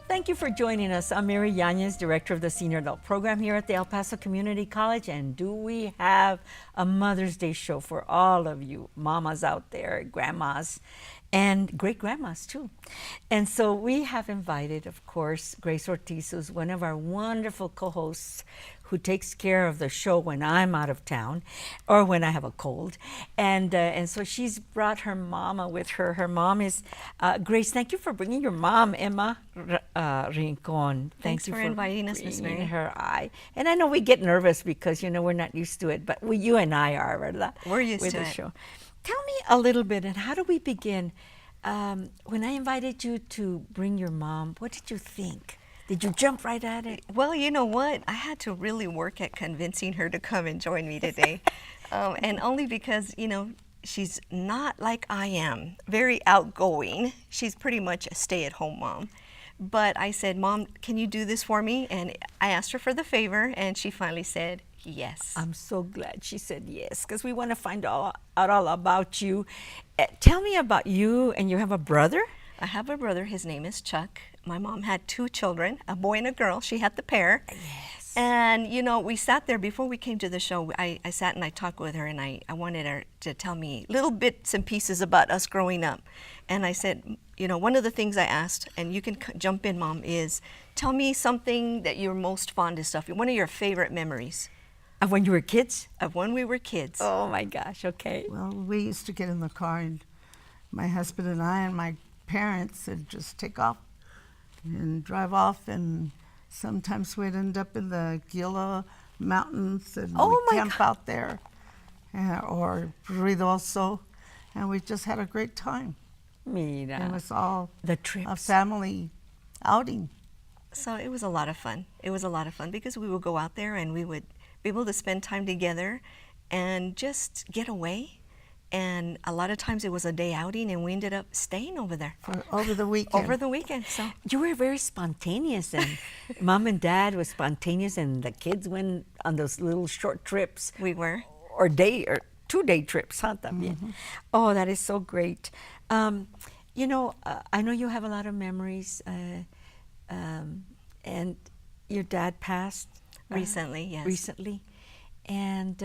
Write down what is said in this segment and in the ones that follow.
Thank you for joining us. I'm Mary Yanez, Director of the Senior Adult Program here at the El Paso Community College. And do we have a Mother's Day show for all of you mamas out there, grandmas, and great-grandmas too. And so we have invited, of course, Grace Ortiz, who's one of our wonderful co-hosts who takes care of the show when I'm out of town or when I have a cold. And so she's brought her mama with her. Her mom is, Grace, thank you for bringing your mom, Emma Rincon. Thanks for inviting us, Miss Mary. Her eye. And I know we get nervous because, you know, we're not used to it, but you and I are, ¿verdad? We're used with to the it. show. Tell me a little bit, and how do we begin? When I invited you to bring your mom, what did you think? Did you jump right at it? Well, you know what? I had to really work at convincing her to come and join me today. And only because, you know, she's not like I am, very outgoing. She's pretty much a stay-at-home mom. But I said, Mom, can you do this for me? And I asked her for the favor, and she finally said yes. I'm so glad she said yes, because we want to find out all about you. Tell me about you, and you have a brother? I have a brother. His name is Chuck. My mom had 2 children, a boy and a girl. She had the pair. Yes. And, you know, we sat there before we came to the show. I sat and I talked with her, and I wanted her to tell me little bits and pieces about us growing up. And I said, you know, one of the things I asked, and you can jump in, Mom, is tell me something that you're most fondest of, one of your favorite memories. Of when you were kids? Of when we were kids. Oh, my gosh, okay. Well, we used to get in the car, and my husband and I and my parents would just take off and drive off, and sometimes we'd end up in the Gila Mountains, and Oh, we'd my camp out there, or Ruidoso, and we just had a great time. Mira, It was all the a trips. family outing. So it was a lot of fun. It was a lot of fun because we would go out there and we would be able to spend time together and just get away. And a lot of times it was a day outing, and we ended up staying over there For over the weekend. over the weekend. So You were very spontaneous, and Mom and Dad was spontaneous, and the kids went on those little short trips, we were. or 2-day trips, huh, también. Oh, that is so great. You know, I know you have a lot of memories, and your dad passed Recently, yes. recently, and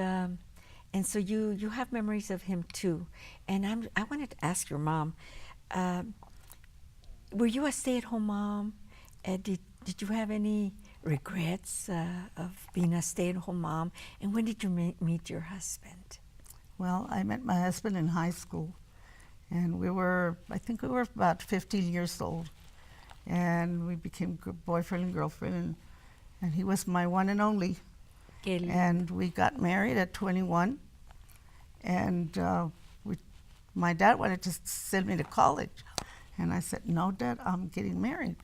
so you have memories of him too. And I wanted to ask your mom, were you a stay-at-home mom? Did you have any regrets of being a stay-at-home mom? And when did you meet your husband? Well, I met my husband in high school, and I think we were about 15 years old, and we became boyfriend and girlfriend, and he was my one and only. And we got married at 21, and my dad wanted to send me to college, and I said, no, Dad, I'm getting married,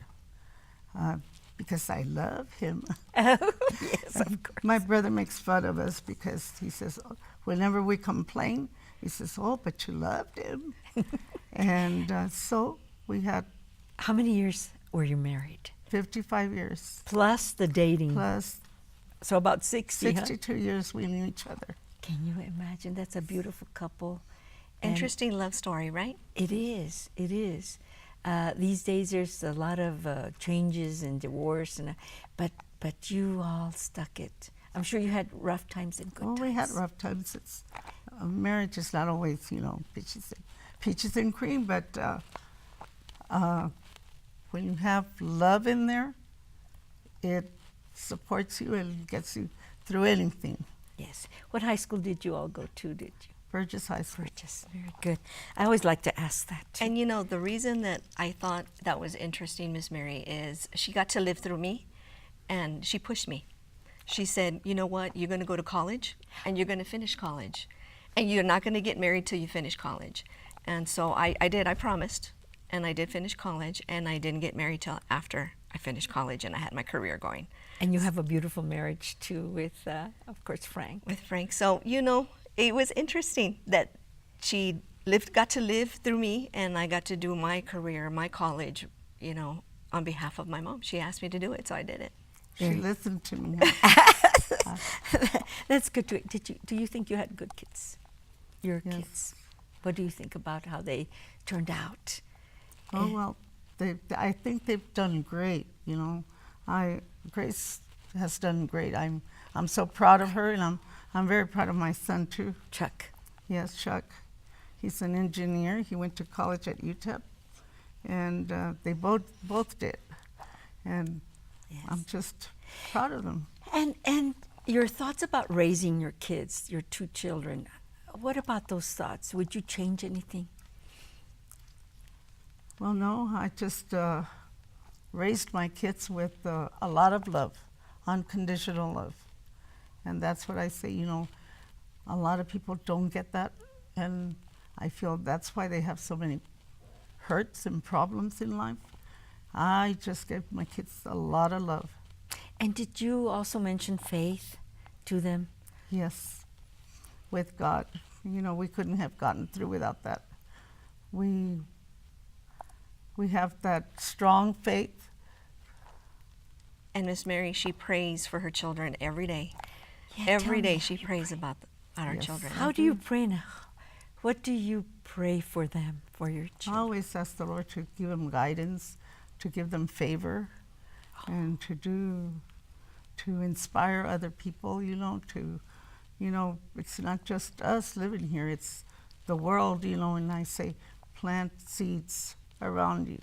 because I love him. Oh, yes, of course. My brother makes fun of us because he says, whenever we complain, he says, oh, but you loved him. And so we had How many years were you married? 55 years, Plus the dating. plus So about 60, huh? 62 years we knew each other. Can you imagine? That's a beautiful couple. And Interesting love story, right? It is. It is. These days, there's a lot of changes and divorce, but you all stuck it. I'm sure you had rough times and good Well, times. we had rough times. Marriage is not always, peaches and cream, but when you have love in there, it supports you and gets you through anything. Yes. What high school did you all go to? Did you? Burgess High School. Burgess. Very good. I always like to ask that too. And you know, the reason that I thought that was interesting, Miss Mary, is she got to live through me, and she pushed me. She said, you know what, you're going to go to college, and you're going to finish college, and you're not going to get married till you finish college. And so I did, I promised, and I did finish college, and I didn't get married till after I finished college and I had my career going. And you have a beautiful marriage too with, of course, Frank. With Frank. So, you know, it was interesting that she got to live through me, and I got to do my career, my college, you know, on behalf of my mom. She asked me to do it, so I did it. She listened to me. That's good. Do you think you had good kids? Your Yes. kids. What do you think about how they turned out? Oh, well, I think they've done great. You know, Grace has done great. I'm so proud of her, and I'm very proud of my son too. Chuck. Yes, Chuck. He's an engineer. He went to college at UTEP, and they both did. And Yes. I'm just proud of them. And your thoughts about raising your kids, your two children, what about those thoughts? Would you change anything? Well, no, I just raised my kids with a lot of love, unconditional love. And that's what I say, you know, a lot of people don't get that. And I feel that's why they have so many hurts and problems in life. I just gave my kids a lot of love. And did you also mention faith to them? Yes, with God. You know, we couldn't have gotten through without that. We have that strong faith. And Miss Mary, she prays for her children every day. Yeah, Every tell day me she prays about our Yes. children. How do you pray now? What do you pray for them, for your I children? always ask the Lord to give them guidance, to give them favor, and to inspire other people, you know, it's not just us living here, it's the world, you know, and I say plant seeds around you.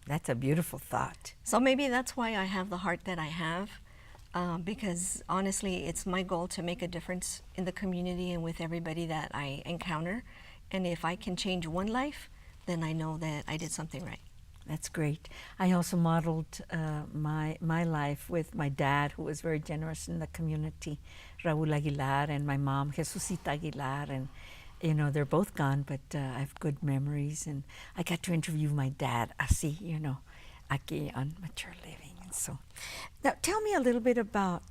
That's a beautiful thought. So maybe that's why I have the heart that I have, because honestly, it's my goal to make a difference in the community and with everybody that I encounter. And if I can change one life, then I know that I did something right. That's great. I also modeled my life with my dad, who was very generous in the community, Raul Aguilar, and my mom, Jesusita Aguilar, and you know, they're both gone, but I have good memories, and I got to interview my dad, así, you know, aquí on Mature Living. And so, now tell me a little bit about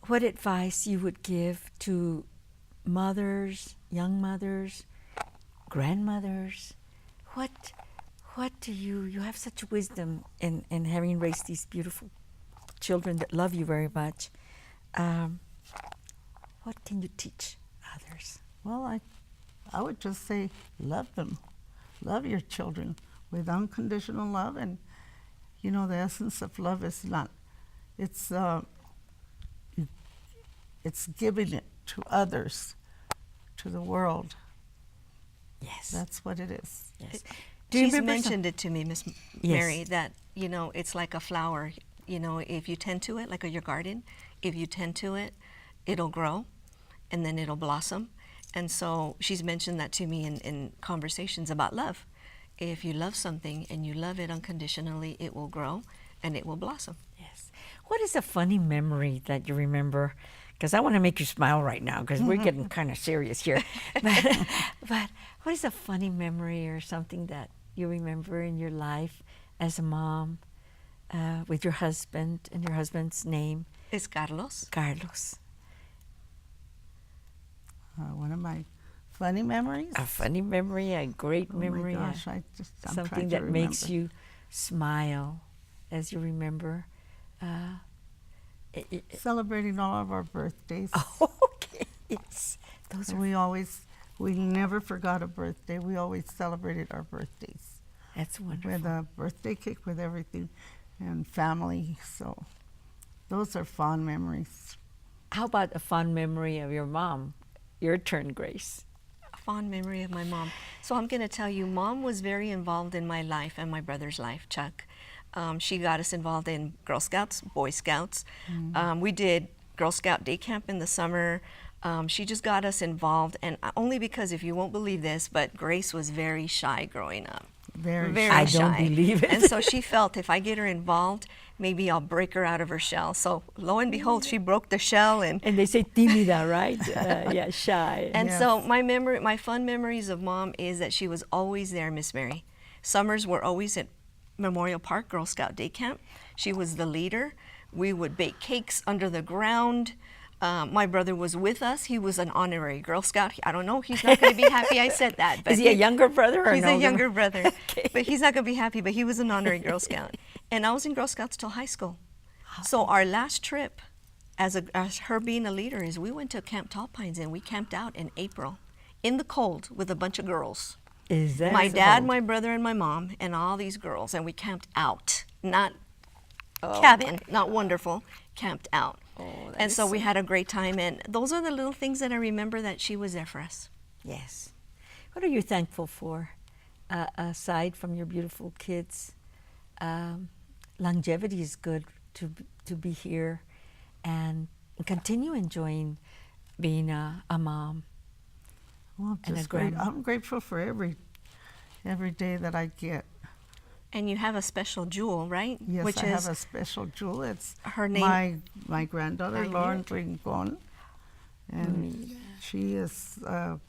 what advice you would give to mothers, young mothers, grandmothers. What do you have such wisdom in having raised these beautiful children that love you very much. What can you teach others? Well, I would just say love them. Love your children with unconditional love. And, you know, the essence of love is not, it's giving it to others, to the world. Yes. That's what it is. Yes. Do you She's remember mentioned it to me, Miss Mary, that, you know, it's like a flower. You know, if you tend to it, like your garden, if you tend to it, it'll grow and then it'll blossom. And so she's mentioned that to me in conversations about love. If you love something and you love it unconditionally, it will grow and it will blossom. Yes. What is a funny memory that you remember? Because I want to make you smile right now because we're getting kind of serious here. But what is a funny memory or something that you remember in your life as a mom with your husband and your husband's name? It's Carlos. Carlos. One of my funny memories. A funny memory, a great memory. Oh my gosh, I'm something trying that to makes remember. you smile as you remember. Celebrating all of our birthdays. Okay. Yes. Those are, We never forgot a birthday. We always celebrated our birthdays that's wonderful. with a birthday cake, with everything, and family. So those are fond memories. How about a fond memory of your mom? Your turn, Grace. A fond memory of my mom. So I'm going to tell you, Mom was very involved in my life and my brother's life, Chuck. She got us involved in Girl Scouts, Boy Scouts. We did Girl Scout day camp in the summer. She just got us involved, and only because, if you won't believe this, but Grace was very shy growing up. Very I shy. don't believe it. And so she felt if I get her involved, maybe I'll break her out of her shell. So lo and behold, she broke the shell, and And they say tímida, right? Yeah, shy. and Yes. so my fun memories of Mom is that she was always there, Miss Mary. Summers were always at Memorial Park Girl Scout Day Camp. She was the leader. We would bake cakes under the ground. My brother was with us. He was an honorary Girl Scout. I don't know. He's not going to be happy I said that. But Is he a younger brother or He's an a older younger one? brother. Okay. But he's not going to be happy. But he was an honorary Girl Scout. And I was in Girl Scouts till high school. So our last trip as her being a leader is we went to Camp Tall Pines, and we camped out in April in the cold with a bunch of girls. Is that My so? dad, my brother, and my mom, and all these girls, and we camped out. Not cabin, not wonderful, camped out. Oh, that And is so we so- had a great time, and those are the little things that I remember that she was there for us. Yes. What are you thankful for, aside from your beautiful kids? Longevity is good to be here and continue enjoying being a mom. Well, And a just great. grandma. I'm grateful for every day that I get. And you have a special jewel, right? Yes, Which I is have a special jewel. It's her name. my granddaughter, I knew Lauren it. Rincon, and she is a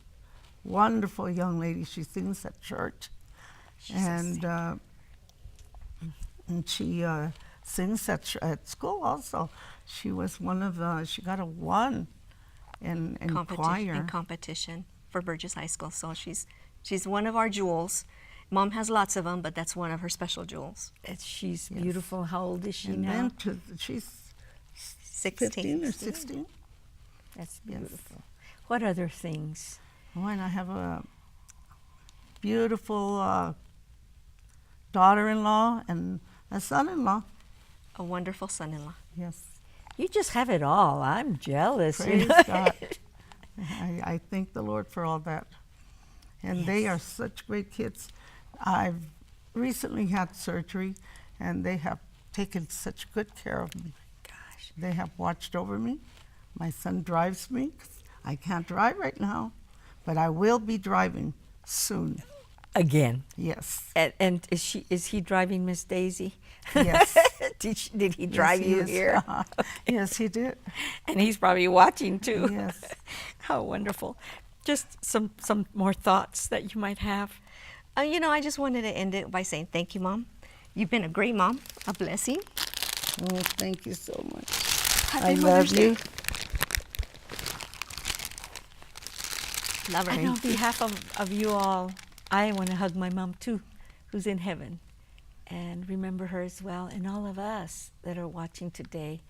wonderful young lady. She sings at church, and she sings at school also. She was one of the. She got a 1 in choir. In competition for Burgess High School. So she's one of our jewels. Mom has lots of them, but that's one of her special jewels. She's beautiful. How old is she And now? then she's 16. 15 or 16. That's Yes. beautiful. What other things? Oh, and I have a beautiful daughter-in-law and a son-in-law. A wonderful son-in-law. Yes, You just have it all. I'm jealous. praise God. I thank the Lord for all that. And they are such great kids. I've recently had surgery, and they have taken such good care of me. Gosh. They have watched over me. My son drives me. I can't drive right now, but I will be driving soon. Again. Yes. And is he driving Miss Daisy? Yes. Did he drive Yes, he you is. here? Yes, he did. And he's probably watching too. Yes. How wonderful. Just some more thoughts that you might have. I just wanted to end it by saying thank you, Mom. You've been a great mom, a blessing. Oh, thank you so much. Happy I love Mother's Day. you. Love her. And on behalf of you all, I want to hug my mom too, who's in heaven, and remember her as well, and all of us that are watching today.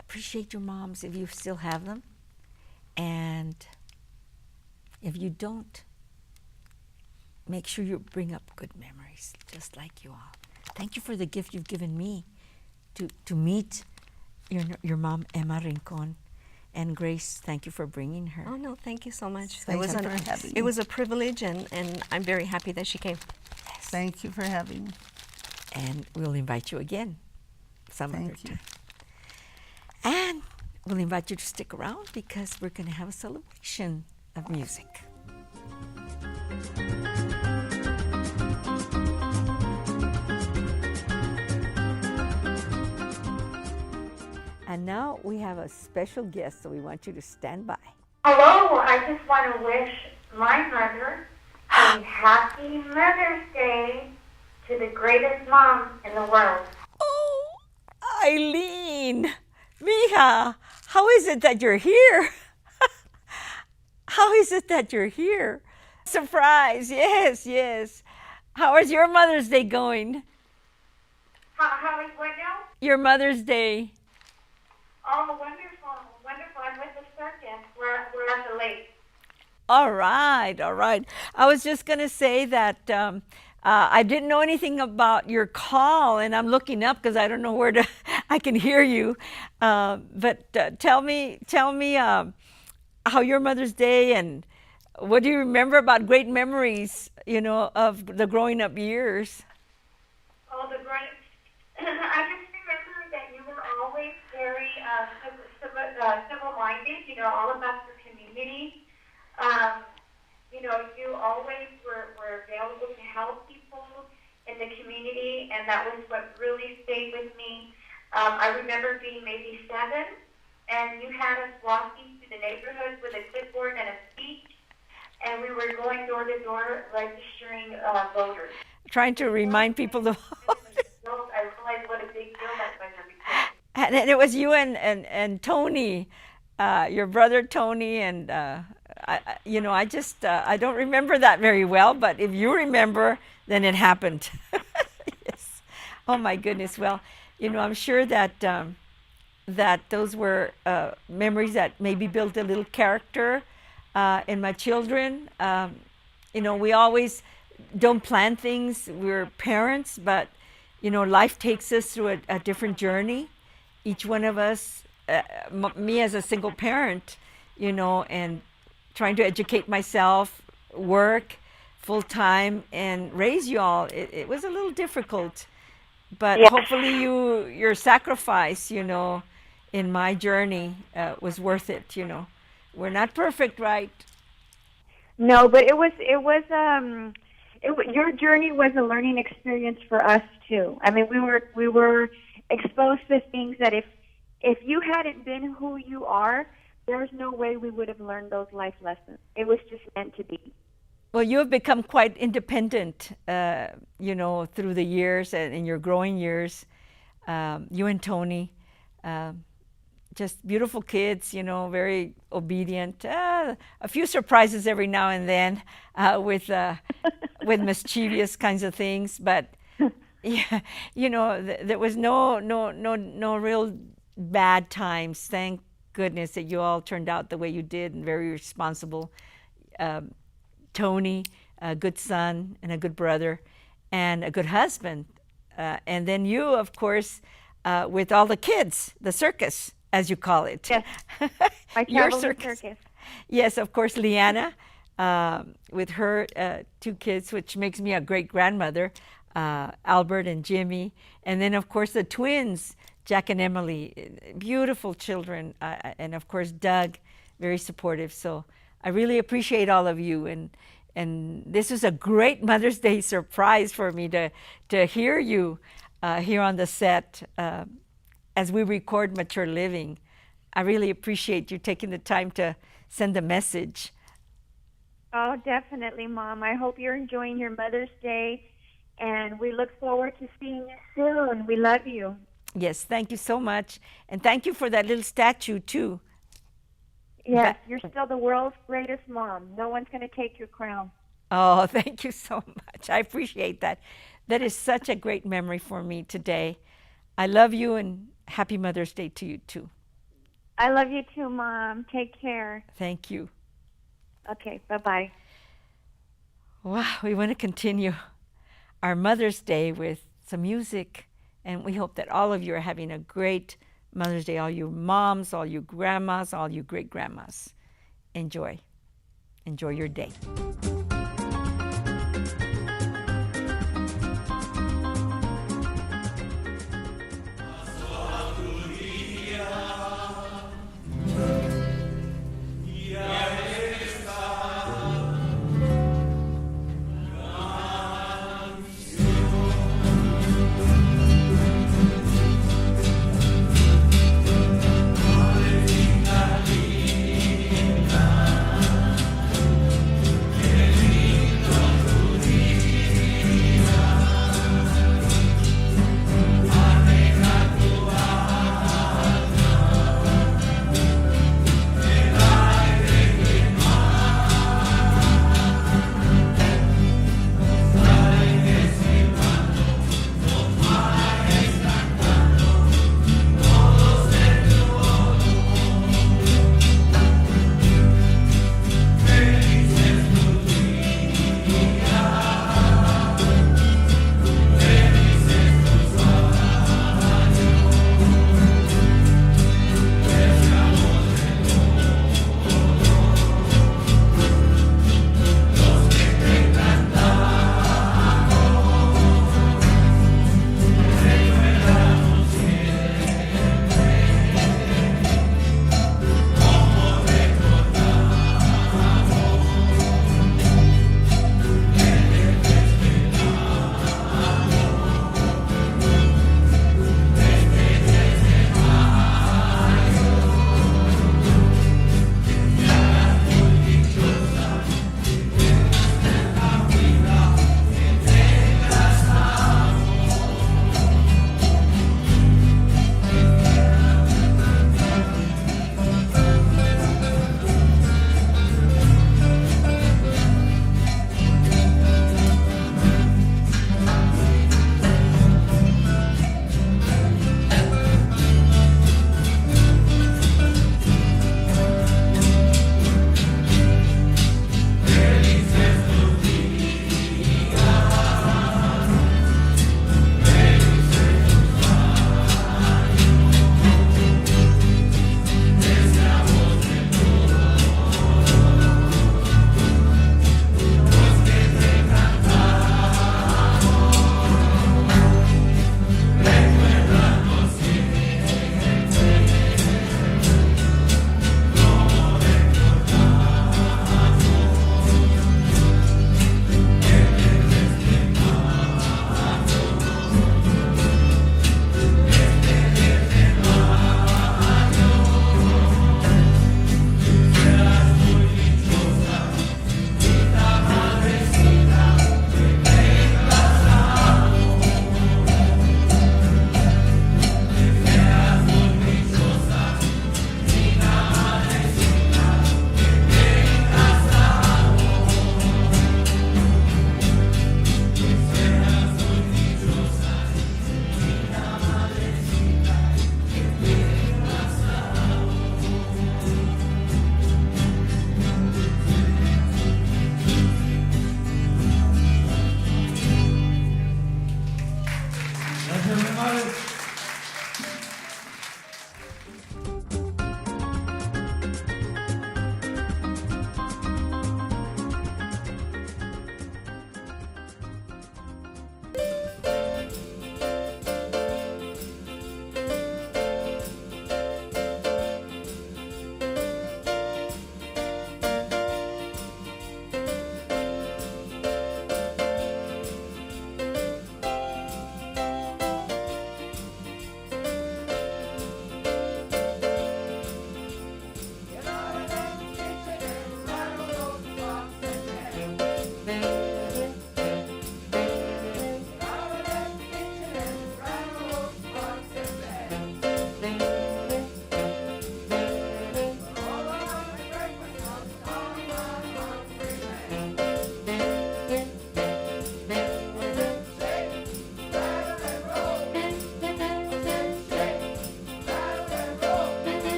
Appreciate your moms if you still have them, and if you don't, make sure you bring up good memories, just like you all. Thank you for the gift you've given me to meet your mom, Emma Rincon. And Grace, thank you for bringing her. Oh, no, thank you so much. Thank you for having It me. was a privilege, and I'm very happy that she came. Thank you for having me. And we'll invite you again some other Thank you. time. And we'll invite you to stick around because we're going to have a celebration of music. And now we have a special guest, so we want you to stand by. Hello, I just want to wish my mother a happy Mother's Day to the greatest mom in the world. Oh, Eileen, Mija, how is it that you're here? How is it that you're here? Surprise, yes, yes. How is your Mother's Day going? How is what now? Your Mother's Day. Oh, wonderful, wonderful. I'm with the circus. We're at the lake. All right, all right. I was just going to say that I didn't know anything about your call, and I'm looking up because I don't know where to, I can hear you. But tell me how your Mother's Day, and what do you remember about great memories, of the growing up years? Oh, the great. I just remember that you were always very civil-minded, all about the community. You always were available to help people in the community, and that was what really stayed with me. I remember being maybe 7, and you had us walking through the neighborhood with a clipboard and a speech, and we were going door to door registering voters. Trying to remind people to vote. I realized what a big deal that was every day. And it was you and Tony, your brother Tony, and I don't remember that very well, but if you remember, then it happened. Yes. Oh my goodness. Well, I'm sure that that those were memories that maybe built a little character in my children. You know, we always don't plan things. We're parents, but, you know, life takes us through a different journey. Each one of us, me as a single parent, you know, and trying to educate myself, work full time, and raise you all. It was a little difficult, but Yeah. hopefully your sacrifice, you know, in my journey was worth it. You know, we're not perfect, right? No, but your journey was a learning experience for us too. I mean, we were exposed to things that if you hadn't been who you are, there's no way we would have learned those life lessons. It was just meant to be. Well, you have become quite independent, you know, through the years and in your growing years. You and Tony, just beautiful kids, you know, very obedient. A few surprises every now and then with mischievous kinds of things, but yeah, you know, there was no real bad times. Thank goodness that you all turned out the way you did and very responsible. Tony, a good son and a good brother, and a good husband. And then you, of course, with all the kids, the circus, as you call it. Yes. My Your traveling circus. Yes, of course, Leanna, with her two kids, which makes me a great grandmother, Albert and Jimmy. And then, of course, the twins, Jack and Emily, beautiful children. And, of course, Doug, very supportive. So I really appreciate all of you. And this was a great Mother's Day surprise for me to hear you here on the set as we record Mature Living. I really appreciate you taking the time to send a message. Oh, definitely, Mom. I hope you're enjoying your Mother's Day, and we look forward to seeing you soon. We love you. Yes, thank you so much. And thank you for that little statue, too. Yes, you're still the world's greatest mom. No one's going to take your crown. Oh, thank you so much. I appreciate that. That is such a great memory for me today. I love you, and happy Mother's Day to you, too. I love you too, Mom. Take care. Thank you. Okay, bye-bye. Wow, we want to continue our Mother's Day with some music, and we hope that all of you are having a great Mother's Day, all you moms, all you grandmas, all you great grandmas. Enjoy. Enjoy your day.